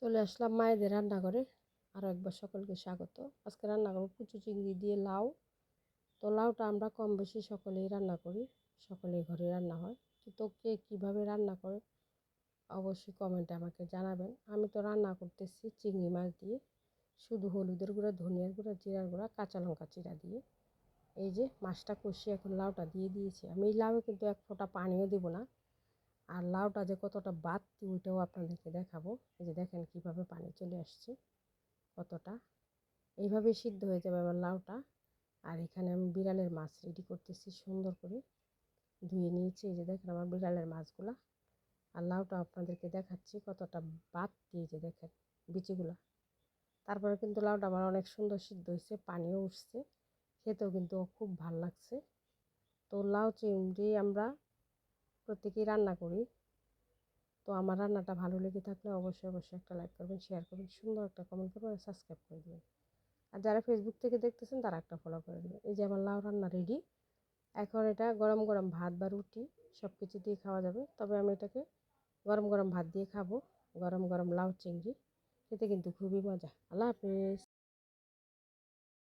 চলে আসলাম মায়েদের রান্নাঘরে। আরও একবার সকলকে স্বাগত। আজকে রান্না করবো কুচু চিংড়ি দিয়ে লাউ। তো লাউটা আমরা কম বেশি সকলেই রান্না করি, সকলেই ঘরে রান্না হয়। তো কে কীভাবে রান্না করে অবশ্যই কমেন্টে আমাকে জানাবেন। আমি তো রান্না করতেছি চিংড়ি মাছ দিয়ে, শুধু হলুদের গুঁড়া, ধনিয়ার গুঁড়া, জিরার গুঁড়া, কাঁচা লঙ্কা চিরা দিয়ে। এই যে মাছটা কষিয়ে এখন লাউটা দিয়ে দিয়েছি। আমি এই লাউয়ে কিন্তু এক ফোঁটা পানিও দেবো না। আর লাউটা যে কতটা বাড়তি ওইটাও আপনাদেরকে দেখাবো। এই যে দেখেন কীভাবে পানি চলে আসছে, কতটা এইভাবেই সিদ্ধ হয়ে যাবে আমার লাউটা। আর এখানে আমি বিড়ালের মাছ রেডি করতেছি, সুন্দর করে ধুয়ে নিয়েছি। এই যে দেখেন আমার বিড়ালের মাছগুলা। আর লাউটা আপনাদেরকে দেখাচ্ছি কতটা বাড়তি, এই যে দেখেন বিচিগুলা। তারপরে কিন্তু লাউটা আমার অনেক সুন্দর সিদ্ধ হয়েছে, পানিও উঠছে, খেতেও কিন্তু খুব ভাল লাগছে। তো লাউ চিংড়ি আমরা প্রত্যেকেই রান্না করি। তো আমার রান্নাটা ভালো লেগে থাকলে অবশ্যই একটা লাইক করবেন, শেয়ার করবেন, সুন্দর একটা কমেন্ট করবেন আর সাবস্ক্রাইব করে দেবেন। আর যারা ফেসবুক থেকে দেখতেছেন তারা একটা ফলো করে দেবেন। এই যে আমার লাউ রান্না রেডি। এখন এটা গরম গরম ভাত বা রুটি সব কিছু দিয়ে খাওয়া যাবে। তবে আমি এটাকে গরম গরম ভাত দিয়ে খাবো। গরম গরম লাউ চিংড়ি খেতে কিন্তু খুবই মজা। আল্লাহ হাফেজ।